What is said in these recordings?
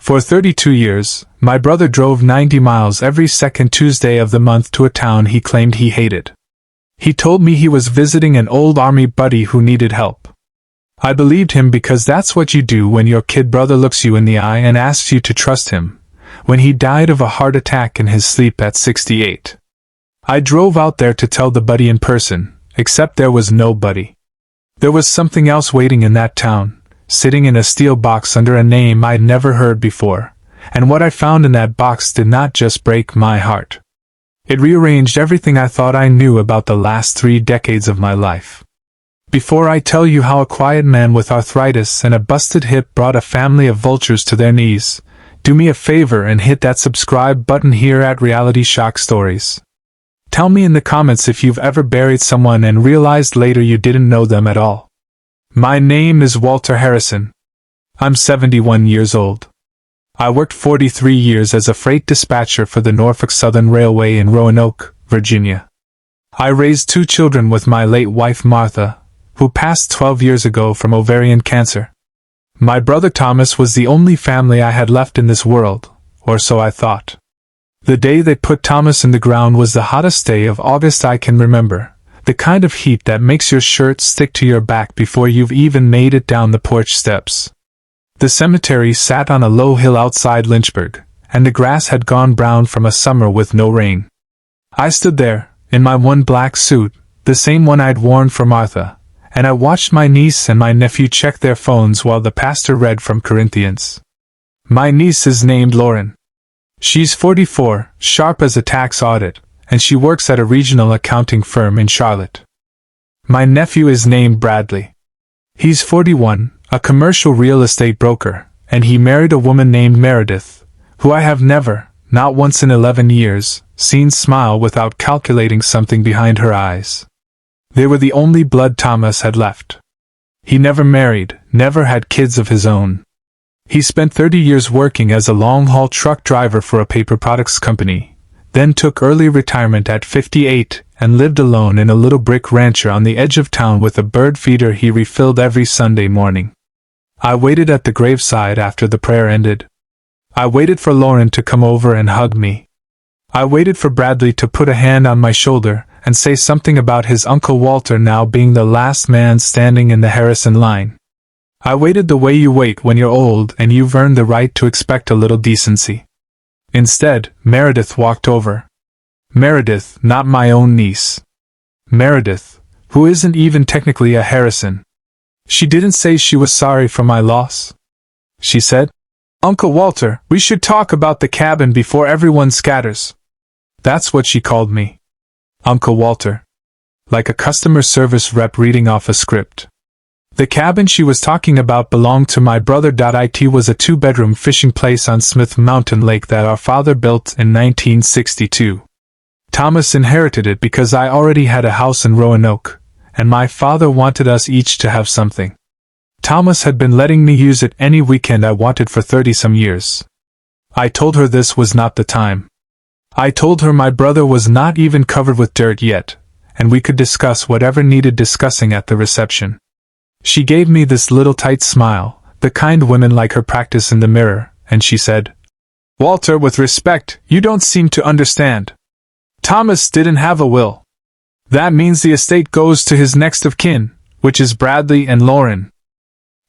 For 32 years, my brother drove 90 miles every second Tuesday of the month to a town he claimed he hated. He told me he was visiting an old army buddy who needed help. I believed him because that's what you do when your kid brother looks you in the eye and asks you to trust him, when he died of a heart attack in his sleep at 68. I drove out there to tell the buddy in person, except there was no buddy. There was something else waiting in that town, sitting in a steel box under a name I'd never heard before, and what I found in that box did not just break my heart. It rearranged everything I thought I knew about the last 3 decades of my life. Before I tell you how a quiet man with arthritis and a busted hip brought a family of vultures to their knees, do me a favor and hit that subscribe button here at Reality Shock Stories. Tell me in the comments if you've ever buried someone and realized later you didn't know them at all. My name is Walter Harrison. I'm 71 years old. I worked 43 years as a freight dispatcher for the Norfolk Southern Railway in Roanoke, Virginia. I raised 2 children with my late wife Martha, who passed 12 years ago from ovarian cancer. My brother Thomas was the only family I had left in this world, or so I thought. The day they put Thomas in the ground was the hottest day of August I can remember, the kind of heat that makes your shirt stick to your back before you've even made it down the porch steps. The cemetery sat on a low hill outside Lynchburg, and the grass had gone brown from a summer with no rain. I stood there, in my one black suit, the same one I'd worn for Martha, and I watched my niece and my nephew check their phones while the pastor read from Corinthians. My niece is named Lauren. She's 44, sharp as a tax audit, and she works at a regional accounting firm in Charlotte. My nephew is named Bradley. He's 41, a commercial real estate broker, and he married a woman named Meredith, who I have never, not once in 11 years, seen smile without calculating something behind her eyes. They were the only blood Thomas had left. He never married, never had kids of his own. He spent 30 years working as a long-haul truck driver for a paper products company, then took early retirement at 58 and lived alone in a little brick rancher on the edge of town with a bird feeder he refilled every Sunday morning. I waited at the graveside after the prayer ended. I waited for Lauren to come over and hug me. I waited for Bradley to put a hand on my shoulder and say something about his Uncle Walter now being the last man standing in the Harrison line. I waited the way you wait when you're old and you've earned the right to expect a little decency. Instead, Meredith walked over. Meredith, not my own niece. Meredith, who isn't even technically a Harrison. She didn't say she was sorry for my loss. She said, "Uncle Walter, we should talk about the cabin before everyone scatters." That's what she called me. Uncle Walter. Like a customer service rep reading off a script. The cabin she was talking about belonged to my brother. It was a 2-bedroom fishing place on Smith Mountain Lake that our father built in 1962. Thomas inherited it because I already had a house in Roanoke, and my father wanted us each to have something. Thomas had been letting me use it any weekend I wanted for 30-some years. I told her this was not the time. I told her my brother was not even covered with dirt yet, and we could discuss whatever needed discussing at the reception. She gave me this little tight smile, the kind women like her practice in the mirror, and she said, "Walter, with respect, you don't seem to understand. Thomas didn't have a will. That means the estate goes to his next of kin, which is Bradley and Lauren.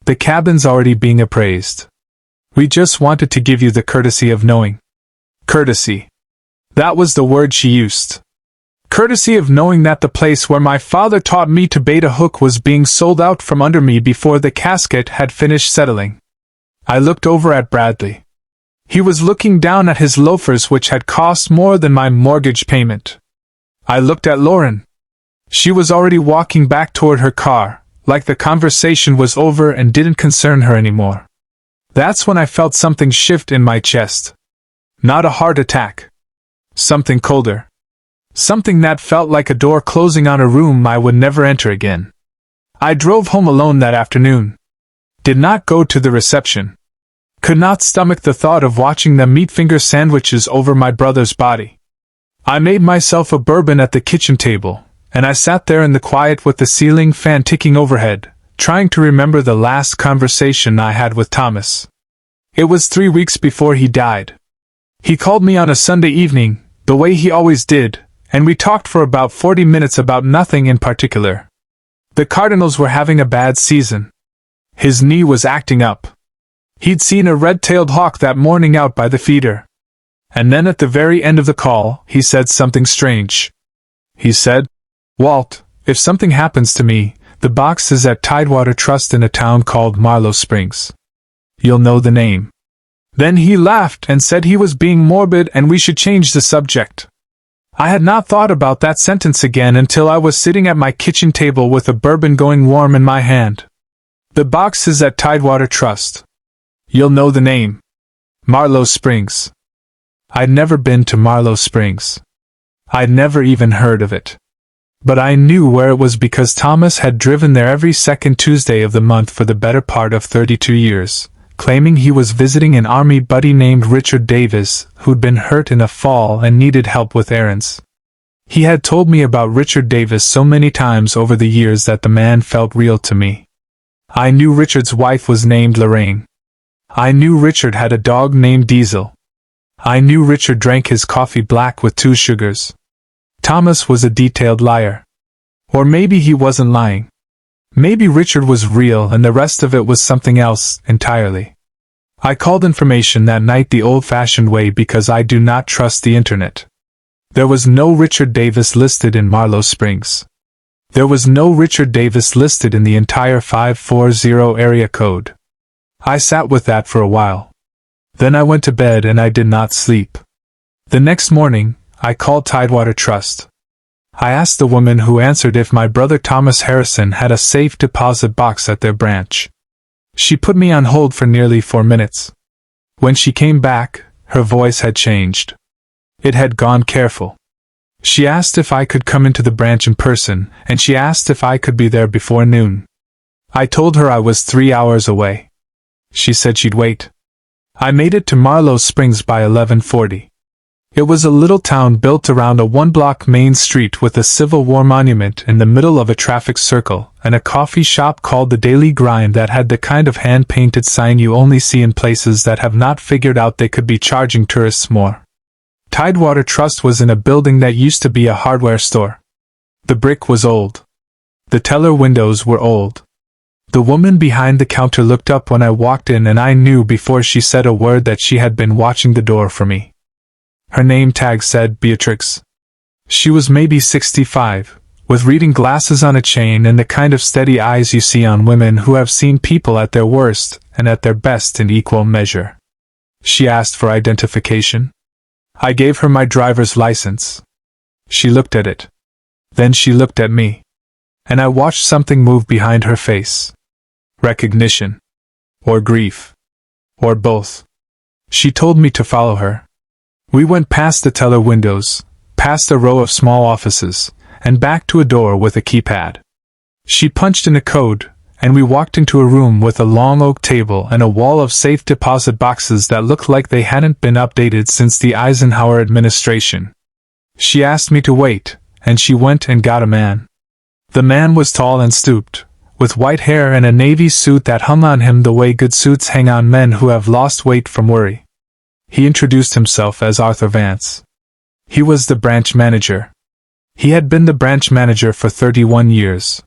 The cabin's already being appraised. We just wanted to give you the courtesy of knowing." Courtesy. That was the word she used. Courtesy of knowing that the place where my father taught me to bait a hook was being sold out from under me before the casket had finished settling. I looked over at Bradley. He was looking down at his loafers, which had cost more than my mortgage payment. I looked at Lauren. She was already walking back toward her car, like the conversation was over and didn't concern her anymore. That's when I felt something shift in my chest. Not a heart attack. Something colder. Something that felt like a door closing on a room I would never enter again. I drove home alone that afternoon. Did not go to the reception. Could not stomach the thought of watching them eat finger sandwiches over my brother's body. I made myself a bourbon at the kitchen table, and I sat there in the quiet with the ceiling fan ticking overhead, trying to remember the last conversation I had with Thomas. It was 3 weeks before he died. He called me on a Sunday evening, the way he always did, and we talked for about 40 minutes about nothing in particular. The Cardinals were having a bad season. His knee was acting up. He'd seen a red-tailed hawk that morning out by the feeder. And then at the very end of the call, he said something strange. He said, "Walt, if something happens to me, the box is at Tidewater Trust in a town called Marlowe Springs. You'll know the name." Then he laughed and said he was being morbid and we should change the subject. I had not thought about that sentence again until I was sitting at my kitchen table with a bourbon going warm in my hand. The box is at Tidewater Trust. You'll know the name. Marlowe Springs. I'd never been to Marlowe Springs. I'd never even heard of it. But I knew where it was because Thomas had driven there every second Tuesday of the month for the better part of 32 years, claiming he was visiting an army buddy named Richard Davis, who'd been hurt in a fall and needed help with errands. He had told me about Richard Davis so many times over the years that the man felt real to me. I knew Richard's wife was named Lorraine. I knew Richard had a dog named Diesel. I knew Richard drank his coffee black with 2 sugars. Thomas was a detailed liar. Or maybe he wasn't lying. Maybe Richard was real and the rest of it was something else entirely. I called information that night the old-fashioned way because I do not trust the internet. There was no Richard Davis listed in Marlowe Springs. There was no Richard Davis listed in the entire 540 area code. I sat with that for a while. Then I went to bed and I did not sleep. The next morning, I called Tidewater Trust. I asked the woman who answered if my brother Thomas Harrison had a safe deposit box at their branch. She put me on hold for nearly 4 minutes. When she came back, her voice had changed. It had gone careful. She asked if I could come into the branch in person, and she asked if I could be there before noon. I told her I was 3 hours away. She said she'd wait. I made it to Marlowe Springs by 11:40. It was a little town built around a 1-block main street with a Civil War monument in the middle of a traffic circle, and a coffee shop called the Daily Grind that had the kind of hand-painted sign you only see in places that have not figured out they could be charging tourists more. Tidewater Trust was in a building that used to be a hardware store. The brick was old. The teller windows were old. The woman behind the counter looked up when I walked in and I knew before she said a word that she had been watching the door for me. Her name tag said Beatrix. She was maybe 65, with reading glasses on a chain and the kind of steady eyes you see on women who have seen people at their worst and at their best in equal measure. She asked for identification. I gave her my driver's license. She looked at it. Then she looked at me. And I watched something move behind her face. Recognition. Or grief. Or both. She told me to follow her. We went past the teller windows, past a row of small offices, and back to a door with a keypad. She punched in a code, and we walked into a room with a long oak table and a wall of safe deposit boxes that looked like they hadn't been updated since the Eisenhower administration. She asked me to wait, and she went and got a man. The man was tall and stooped, with white hair and a navy suit that hung on him the way good suits hang on men who have lost weight from worry. He introduced himself as Arthur Vance. He was the branch manager. He had been the branch manager for 31 years.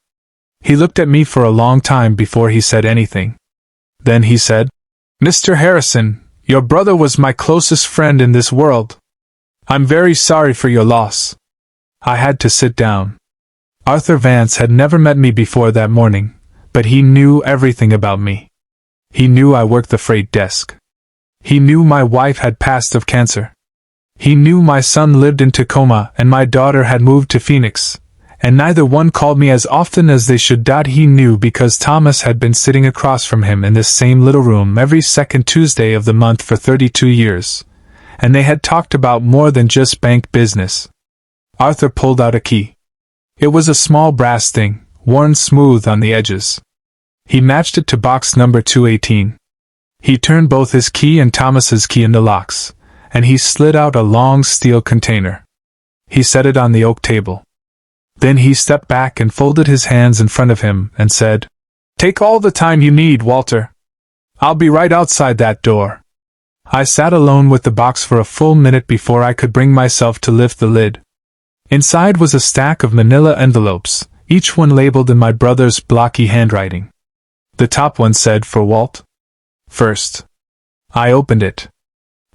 He looked at me for a long time before he said anything. Then he said, "Mr. Harrison, your brother was my closest friend in this world. I'm very sorry for your loss." I had to sit down. Arthur Vance had never met me before that morning, but he knew everything about me. He knew I worked the freight desk. He knew my wife had passed of cancer. He knew my son lived in Tacoma and my daughter had moved to Phoenix, and neither one called me as often as they should. He knew because Thomas had been sitting across from him in this same little room every second Tuesday of the month for 32 years, and they had talked about more than just bank business. Arthur pulled out a key. It was a small brass thing, worn smooth on the edges. He matched it to box number 218. He turned both his key and Thomas's key in the locks, and he slid out a long steel container. He set it on the oak table. Then he stepped back and folded his hands in front of him and said, "Take all the time you need, Walter. I'll be right outside that door. I sat alone with the box for a full minute before I could bring myself to lift the lid. Inside was a stack of manila envelopes, each one labeled in my brother's blocky handwriting. The top one said, "For Walt." First. I opened it.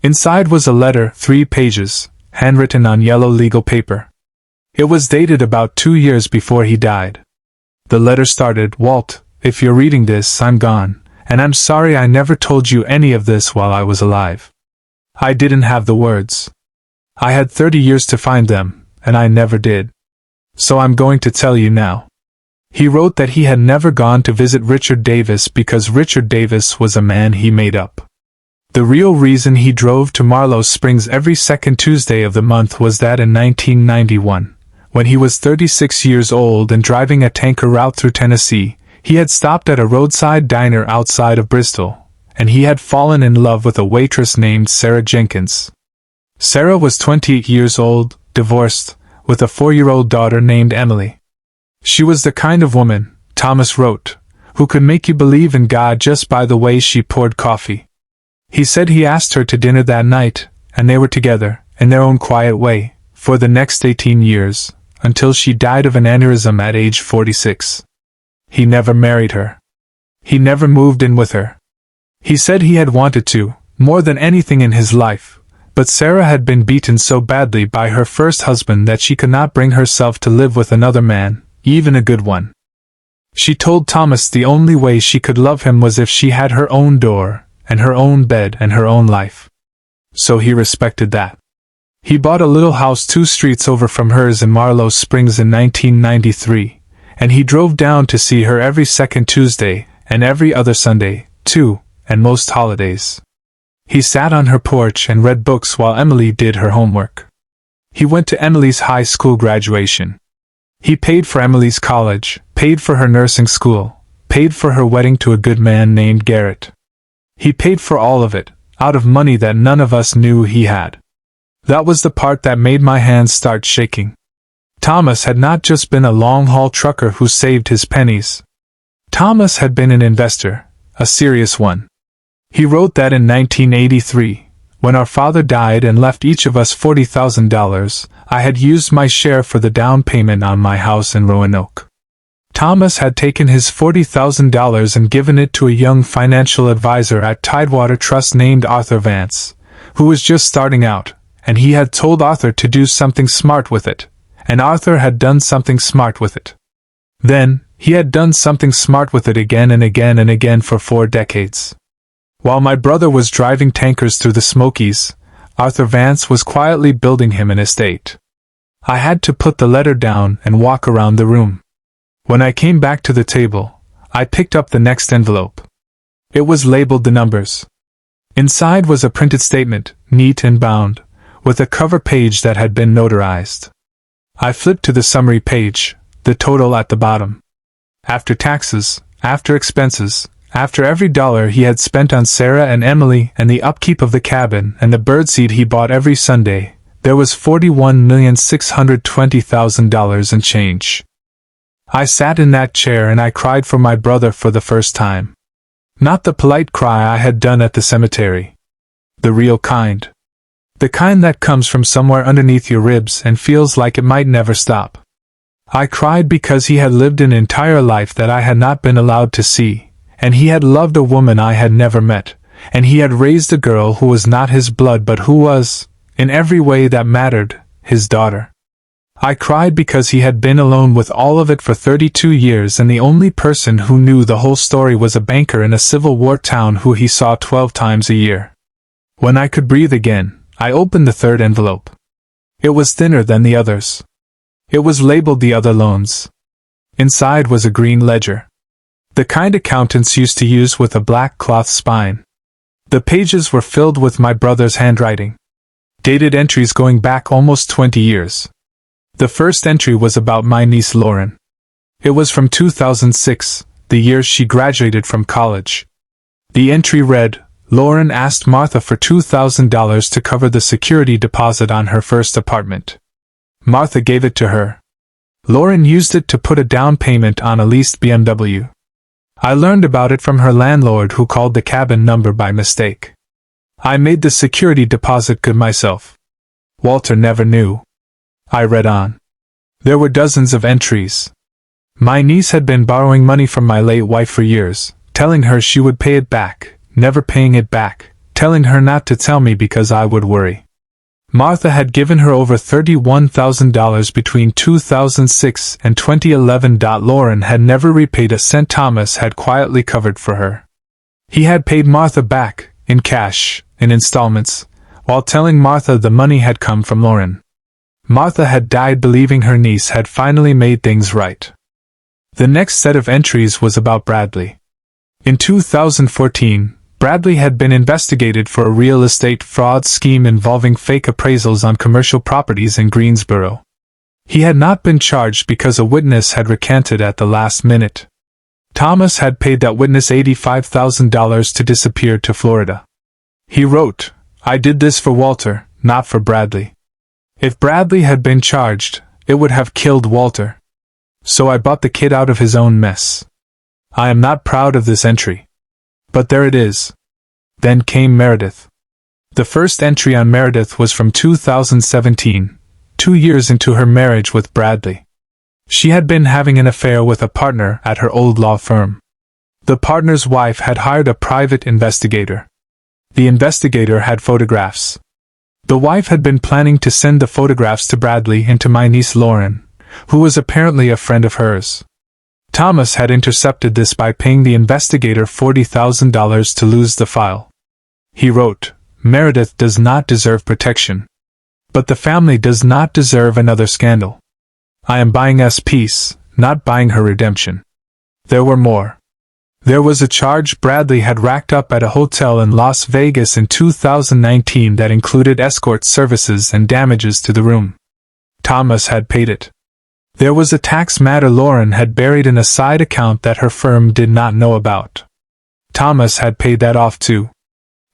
Inside was a letter, 3 pages, handwritten on yellow legal paper. It was dated about 2 years before he died. The letter started, "Walt, if you're reading this, I'm gone, and I'm sorry I never told you any of this while I was alive." I didn't have the words. I had 30 years to find them, and I never did. So I'm going to tell you now. He wrote that he had never gone to visit Richard Davis because Richard Davis was a man he made up. The real reason he drove to Marlowe Springs every second Tuesday of the month was that in 1991, when he was 36 years old and driving a tanker route through Tennessee, he had stopped at a roadside diner outside of Bristol, and he had fallen in love with a waitress named Sarah Jenkins. Sarah was 28 years old, divorced, with a 4-year-old daughter named Emily. She was the kind of woman, Thomas wrote, who could make you believe in God just by the way she poured coffee. He said he asked her to dinner that night, and they were together, in their own quiet way, for the next 18 years, until she died of an aneurysm at age 46. He never married her. He never moved in with her. He said he had wanted to, more than anything in his life, but Sarah had been beaten so badly by her first husband that she could not bring herself to live with another man, even a good one. She told Thomas the only way she could love him was if she had her own door, and her own bed and her own life. So he respected that. He bought a little house 2 streets over from hers in Marlowe Springs in 1993, and he drove down to see her every second Tuesday, and every other Sunday, too, and most holidays. He sat on her porch and read books while Emily did her homework. He went to Emily's high school graduation. He paid for Emily's college, paid for her nursing school, paid for her wedding to a good man named Garrett. He paid for all of it, out of money that none of us knew he had. That was the part that made my hands start shaking. Thomas had not just been a long-haul trucker who saved his pennies. Thomas had been an investor, a serious one. He wrote that in 1983, when our father died and left each of us $40,000, I had used my share for the down payment on my house in Roanoke. Thomas had taken his $40,000 and given it to a young financial advisor at Tidewater Trust named Arthur Vance, who was just starting out, and he had told Arthur to do something smart with it, and Arthur had done something smart with it. Then, he had done something smart with it again and again and again for 4 decades. While my brother was driving tankers through the Smokies, Arthur Vance was quietly building him an estate. I had to put the letter down and walk around the room. When I came back to the table, I picked up the next envelope. It was labeled the numbers. Inside was a printed statement, neat and bound, with a cover page that had been notarized. I flipped to the summary page, the total at the bottom. After taxes, after expenses, after every dollar he had spent on Sarah and Emily and the upkeep of the cabin and the birdseed he bought every Sunday, there was $41,620,000 and change. I sat in that chair and I cried for my brother for the first time. Not the polite cry I had done at the cemetery. The real kind. The kind that comes from somewhere underneath your ribs and feels like it might never stop. I cried because he had lived an entire life that I had not been allowed to see, and he had loved a woman I had never met, and he had raised a girl who was not his blood but who was, in every way that mattered, his daughter. I cried because he had been alone with all of it for 32 years and the only person who knew the whole story was a banker in a Civil War town who he saw 12 times a year. When I could breathe again, I opened the 3rd envelope. It was thinner than the others. It was labeled the other loans. Inside was a green ledger. The kind accountants used to use with a black cloth spine. The pages were filled with my brother's handwriting. Dated entries going back almost 20 years. The first entry was about my niece Lauren. It was from 2006, the year she graduated from college. The entry read, Lauren asked Martha for $2,000 to cover the security deposit on her first apartment. Martha gave it to her. Lauren used it to put a down payment on a leased BMW. I learned about it from her landlord, who called the cabin number by mistake. I made the security deposit good myself. Walter never knew. I read on. There were dozens of entries. My niece had been borrowing money from my late wife for years, telling her she would pay it back, never paying it back, telling her not to tell me because I would worry. Martha had given her over $31,000 between 2006 and 2011. Lauren had never repaid a cent Thomas had quietly covered for her. He had paid Martha back, in cash, in installments, while telling Martha the money had come from Lauren. Martha had died believing her niece had finally made things right. The next set of entries was about Bradley. In 2014, Bradley had been investigated for a real estate fraud scheme involving fake appraisals on commercial properties in Greensboro. He had not been charged because a witness had recanted at the last minute. Thomas had paid that witness $85,000 to disappear to Florida. He wrote, "I did this for Walter, not for Bradley. If Bradley had been charged, it would have killed Walter. So I bought the kid out of his own mess." I am not proud of this entry. But there it is. Then came Meredith. The first entry on Meredith was from 2017, 2 years into her marriage with Bradley. She had been having an affair with a partner at her old law firm. The partner's wife had hired a private investigator. The investigator had photographs. The wife had been planning to send the photographs to Bradley and to my niece Lauren, who was apparently a friend of hers. Thomas had intercepted this by paying the investigator $40,000 to lose the file. He wrote, "Meredith does not deserve protection. But the family does not deserve another scandal. I am buying us peace, not buying her redemption." There were more. There was a charge Bradley had racked up at a hotel in Las Vegas in 2019 that included escort services and damages to the room. Thomas had paid it. There was a tax matter Lauren had buried in a side account that her firm did not know about. Thomas had paid that off too.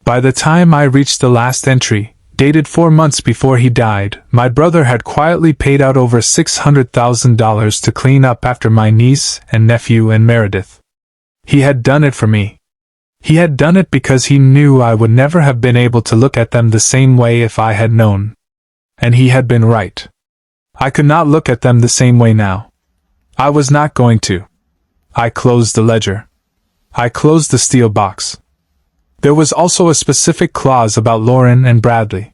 By the time I reached the last entry, dated 4 months before he died, my brother had quietly paid out over $600,000 to clean up after my niece and nephew and Meredith. He had done it for me. He had done it because he knew I would never have been able to look at them the same way if I had known. And he had been right. I could not look at them the same way now. I was not going to. I closed the ledger. I closed the steel box. There was also a specific clause about Lauren and Bradley.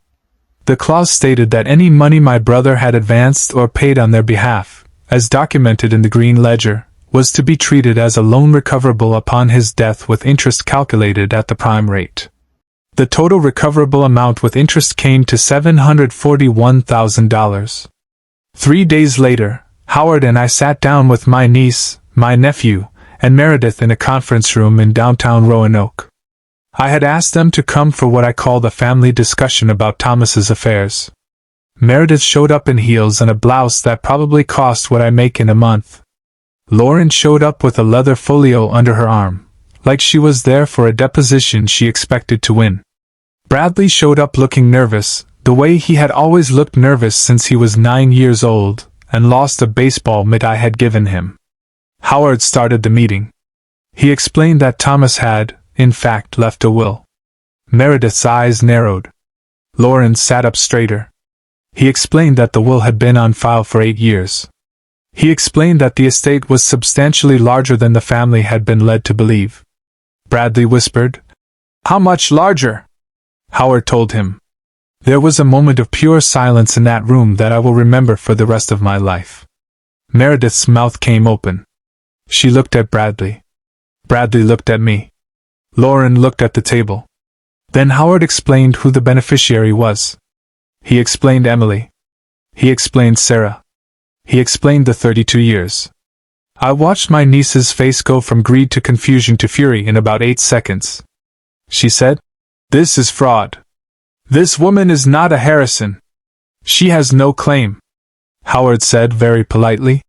The clause stated that any money my brother had advanced or paid on their behalf, as documented in the green ledger, was to be treated as a loan recoverable upon his death with interest calculated at the prime rate. The total recoverable amount with interest came to $741,000. 3 days later, Howard and I sat down with my niece, my nephew, and Meredith in a conference room in downtown Roanoke. I had asked them to come for what I called a family discussion about Thomas's affairs. Meredith showed up in heels and a blouse that probably cost what I make in a month. Lauren showed up with a leather folio under her arm, like she was there for a deposition she expected to win. Bradley showed up looking nervous, the way he had always looked nervous since he was 9 years old, and lost a baseball mitt I had given him. Howard started the meeting. He explained that Thomas had, in fact, left a will. Meredith's eyes narrowed. Lauren sat up straighter. He explained that the will had been on file for 8 years. He explained that the estate was substantially larger than the family had been led to believe. Bradley whispered, "How much larger?" Howard told him. There was a moment of pure silence in that room that I will remember for the rest of my life. Meredith's mouth came open. She looked at Bradley. Bradley looked at me. Lauren looked at the table. Then Howard explained who the beneficiary was. He explained Emily. He explained Sarah. He explained the 32 years. I watched my niece's face go from greed to confusion to fury in about 8 seconds. She said, "This is fraud. This woman is not a Harrison. She has no claim." Howard said very politely,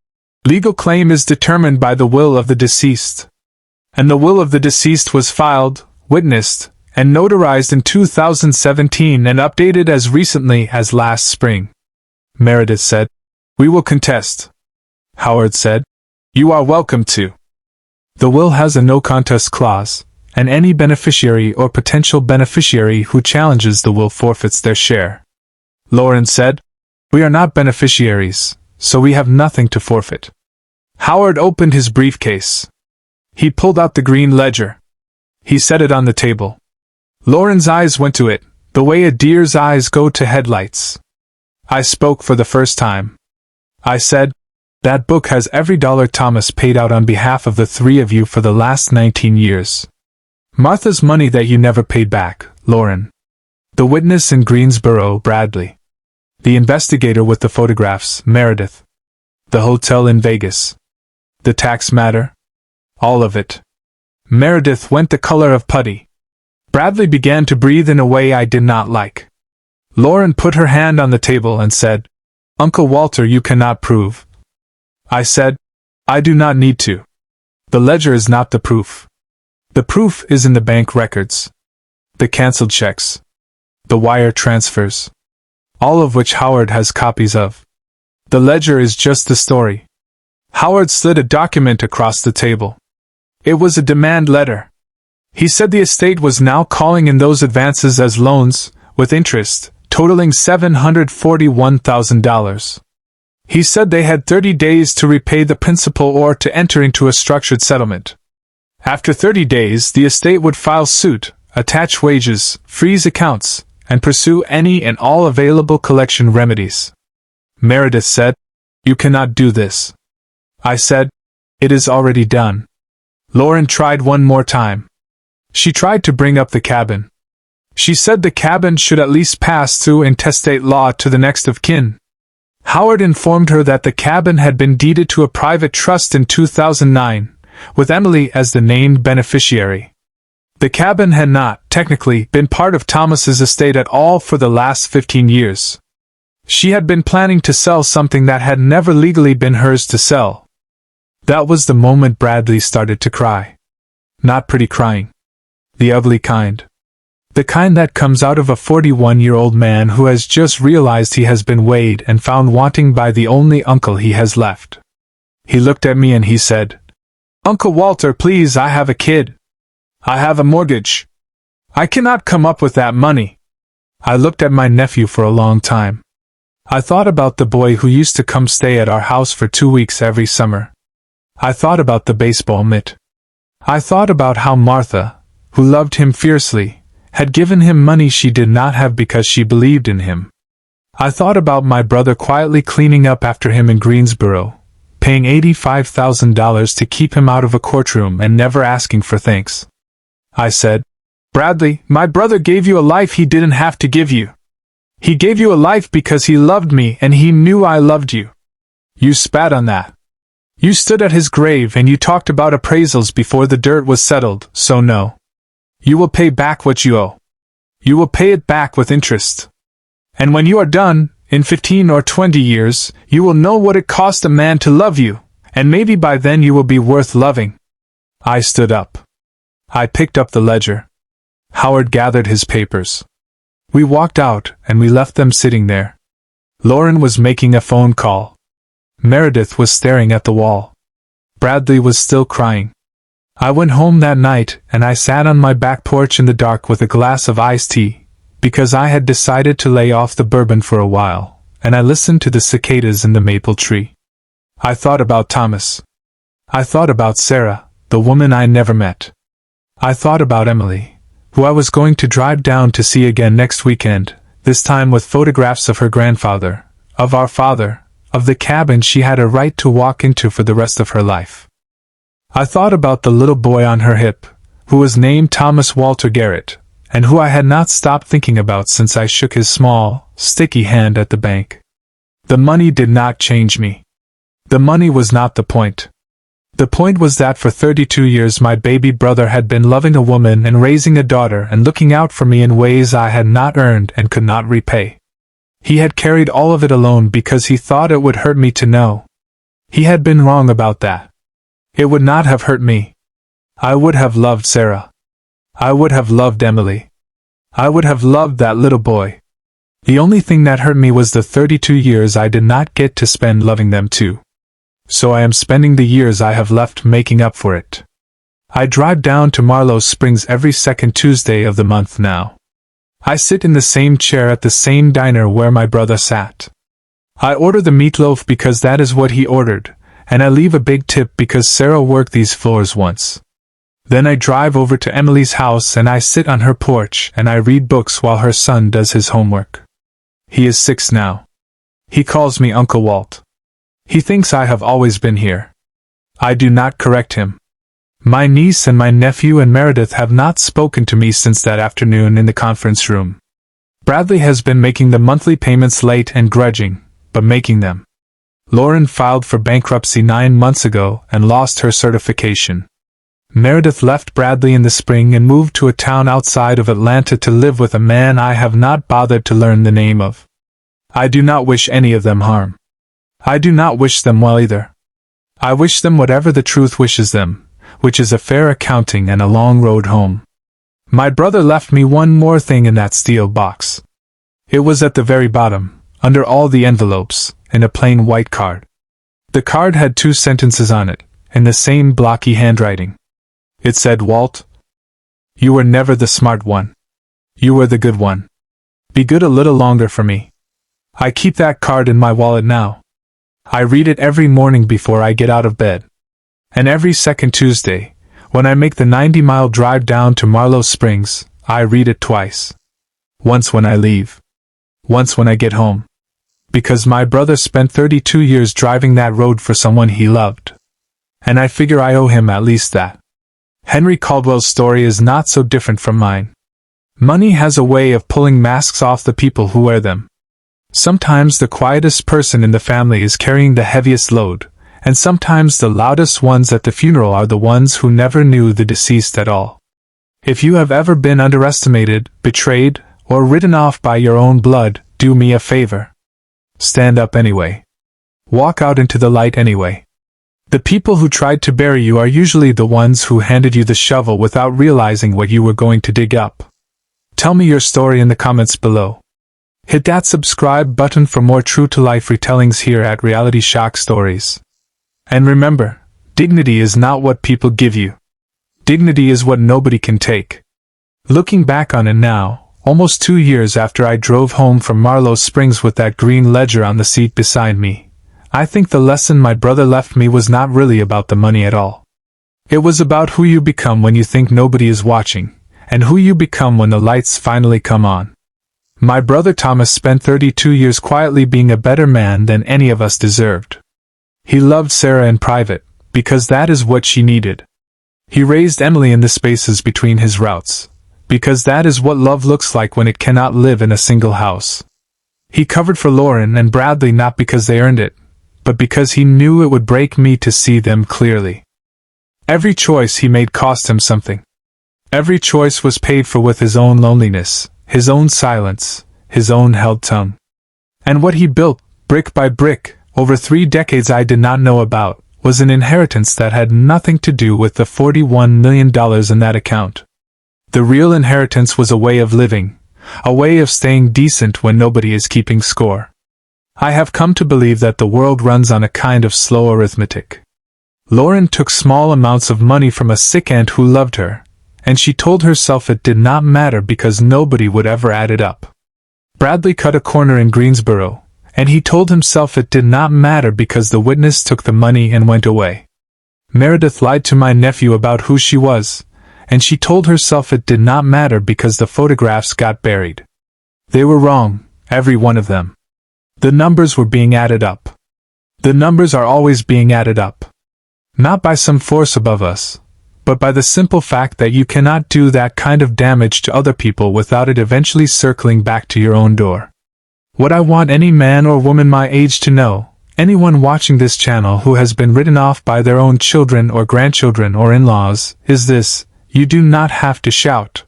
"Legal claim is determined by the will of the deceased. And the will of the deceased was filed, witnessed, and notarized in 2017 and updated as recently as last spring." Meredith said, "We will contest." Howard said, "You are welcome to." The will has a no contest clause, and any beneficiary or potential beneficiary who challenges the will forfeits their share. Lauren said, "We are not beneficiaries, so we have nothing to forfeit." Howard opened his briefcase. He pulled out the green ledger. He set it on the table. Lauren's eyes went to it, the way a deer's eyes go to headlights. I spoke for the first time. I said, "That book has every dollar Thomas paid out on behalf of the three of you for the last 19 years. Martha's money that you never paid back, Lauren. The witness in Greensboro, Bradley. The investigator with the photographs, Meredith. The hotel in Vegas. The tax matter. All of it." Meredith went the color of putty. Bradley began to breathe in a way I did not like. Lauren put her hand on the table and said, "Uncle Walter, you cannot prove." I said, "I do not need to. The ledger is not the proof. The proof is in the bank records. The canceled checks. The wire transfers. All of which Howard has copies of. The ledger is just the story." Howard slid a document across the table. It was a demand letter. He said the estate was now calling in those advances as loans, with interest, totaling $741,000. He said they had 30 days to repay the principal or to enter into a structured settlement. After 30 days, the estate would file suit, attach wages, freeze accounts, and pursue any and all available collection remedies. Meredith said, "You cannot do this." I said, "It is already done." Lauren tried one more time. She tried to bring up the cabin. She said the cabin should at least pass through intestate law to the next of kin. Howard informed her that the cabin had been deeded to a private trust in 2009, with Emily as the named beneficiary. The cabin had not, technically, been part of Thomas's estate at all for the last 15 years. She had been planning to sell something that had never legally been hers to sell. That was the moment Bradley started to cry. Not pretty crying. The ugly kind. The kind that comes out of a 41-year-old man who has just realized he has been weighed and found wanting by the only uncle he has left. He looked at me and he said, "Uncle Walter, please, I have a kid. I have a mortgage. I cannot come up with that money." I looked at my nephew for a long time. I thought about the boy who used to come stay at our house for 2 weeks every summer. I thought about the baseball mitt. I thought about how Martha, who loved him fiercely, had given him money she did not have because she believed in him. I thought about my brother quietly cleaning up after him in Greensboro, paying $85,000 to keep him out of a courtroom and never asking for thanks. I said, "Bradley, my brother gave you a life he didn't have to give you. He gave you a life because he loved me and he knew I loved you. You spat on that. You stood at his grave and you talked about appraisals before the dirt was settled, so no. You will pay back what you owe. You will pay it back with interest. And when you are done, in 15 or 20 years, you will know what it cost a man to love you, and maybe by then you will be worth loving." I stood up. I picked up the ledger. Howard gathered his papers. We walked out, and we left them sitting there. Lauren was making a phone call. Meredith was staring at the wall. Bradley was still crying. I went home that night, and I sat on my back porch in the dark with a glass of iced tea, because I had decided to lay off the bourbon for a while, and I listened to the cicadas in the maple tree. I thought about Thomas. I thought about Sarah, the woman I never met. I thought about Emily, who I was going to drive down to see again next weekend, this time with photographs of her grandfather, of our father, of the cabin she had a right to walk into for the rest of her life. I thought about the little boy on her hip, who was named Thomas Walter Garrett, and who I had not stopped thinking about since I shook his small, sticky hand at the bank. The money did not change me. The money was not the point. The point was that for 32 years my baby brother had been loving a woman and raising a daughter and looking out for me in ways I had not earned and could not repay. He had carried all of it alone because he thought it would hurt me to know. He had been wrong about that. It would not have hurt me. I would have loved Sarah. I would have loved Emily. I would have loved that little boy. The only thing that hurt me was the 32 years I did not get to spend loving them too. So I am spending the years I have left making up for it. I drive down to Marlowe Springs every second Tuesday of the month now. I sit in the same chair at the same diner where my brother sat. I order the meatloaf because that is what he ordered, and I leave a big tip because Sarah worked these floors once. Then I drive over to Emily's house and I sit on her porch and I read books while her son does his homework. He is 6 now. He calls me Uncle Walt. He thinks I have always been here. I do not correct him. My niece and my nephew and Meredith have not spoken to me since that afternoon in the conference room. Bradley has been making the monthly payments late and grudging, but making them. Lauren filed for bankruptcy 9 months ago and lost her certification. Meredith left Bradley in the spring and moved to a town outside of Atlanta to live with a man I have not bothered to learn the name of. I do not wish any of them harm. I do not wish them well either. I wish them whatever the truth wishes them, which is a fair accounting and a long road home. My brother left me one more thing in that steel box. It was at the very bottom, under all the envelopes, in a plain white card. The card had 2 sentences on it, in the same blocky handwriting. It said, "Walt, you were never the smart one. You were the good one. Be good a little longer for me." I keep that card in my wallet now. I read it every morning before I get out of bed. And every second Tuesday, when I make the 90-mile drive down to Marlowe Springs, I read it twice. Once when I leave. Once when I get home. Because my brother spent 32 years driving that road for someone he loved. And I figure I owe him at least that. Henry Caldwell's story is not so different from mine. Money has a way of pulling masks off the people who wear them. Sometimes the quietest person in the family is carrying the heaviest load, and sometimes the loudest ones at the funeral are the ones who never knew the deceased at all. If you have ever been underestimated, betrayed, or written off by your own blood, do me a favor. Stand up anyway. Walk out into the light anyway. The people who tried to bury you are usually the ones who handed you the shovel without realizing what you were going to dig up. Tell me your story in the comments below. Hit that subscribe button for more true-to-life retellings here at Reality Shock Stories. And remember, dignity is not what people give you. Dignity is what nobody can take. Looking back on it now, almost 2 years after I drove home from Marlowe Springs with that green ledger on the seat beside me, I think the lesson my brother left me was not really about the money at all. It was about who you become when you think nobody is watching, and who you become when the lights finally come on. My brother Thomas spent 32 years quietly being a better man than any of us deserved. He loved Sarah in private, because that is what she needed. He raised Emily in the spaces between his routes, because that is what love looks like when it cannot live in a single house. He covered for Lauren and Bradley not because they earned it, but because he knew it would break me to see them clearly. Every choice he made cost him something. Every choice was paid for with his own loneliness, his own silence, his own held tongue. And what he built, brick by brick, over 3 decades I did not know about, was an inheritance that had nothing to do with the $41 million in that account. The real inheritance was a way of living, a way of staying decent when nobody is keeping score. I have come to believe that the world runs on a kind of slow arithmetic. Lauren took small amounts of money from a sick aunt who loved her, and she told herself it did not matter because nobody would ever add it up. Bradley cut a corner in Greensboro, and he told himself it did not matter because the witness took the money and went away. Meredith lied to my nephew about who she was, and she told herself it did not matter because the photographs got buried. They were wrong, every one of them. The numbers were being added up. The numbers are always being added up. Not by some force above us, but by the simple fact that you cannot do that kind of damage to other people without it eventually circling back to your own door. What I want any man or woman my age to know, anyone watching this channel who has been written off by their own children or grandchildren or in-laws, is this: you do not have to shout.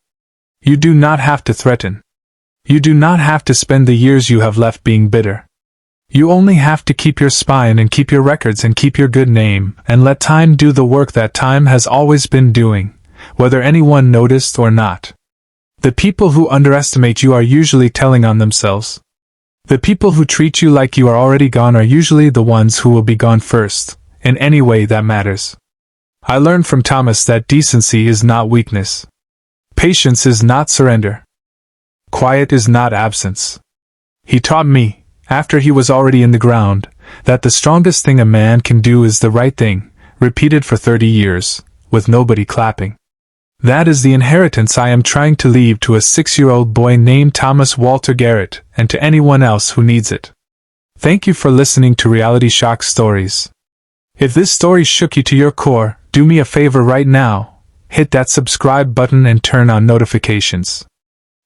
You do not have to threaten. You do not have to spend the years you have left being bitter. You only have to keep your spine and keep your records and keep your good name, and let time do the work that time has always been doing, whether anyone noticed or not. The people who underestimate you are usually telling on themselves. The people who treat you like you are already gone are usually the ones who will be gone first, in any way that matters. I learned from Thomas that decency is not weakness. Patience is not surrender. Quiet is not absence. He taught me, after he was already in the ground, that the strongest thing a man can do is the right thing, repeated for 30 years, with nobody clapping. That is the inheritance I am trying to leave to a 6-year-old boy named Thomas Walter Garrett, and to anyone else who needs it. Thank you for listening to Reality Shock Stories. If this story shook you to your core, do me a favor right now. Hit that subscribe button and turn on notifications.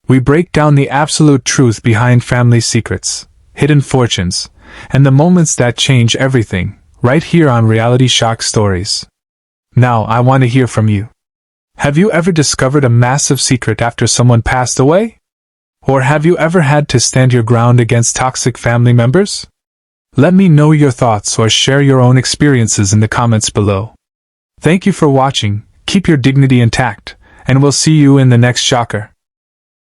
We break down the absolute truth behind family secrets, hidden fortunes, and the moments that change everything, right here on Reality Shock Stories. Now, I want to hear from you. Have you ever discovered a massive secret after someone passed away? Or have you ever had to stand your ground against toxic family members? Let me know your thoughts or share your own experiences in the comments below. Thank you for watching, keep your dignity intact, and we'll see you in the next shocker.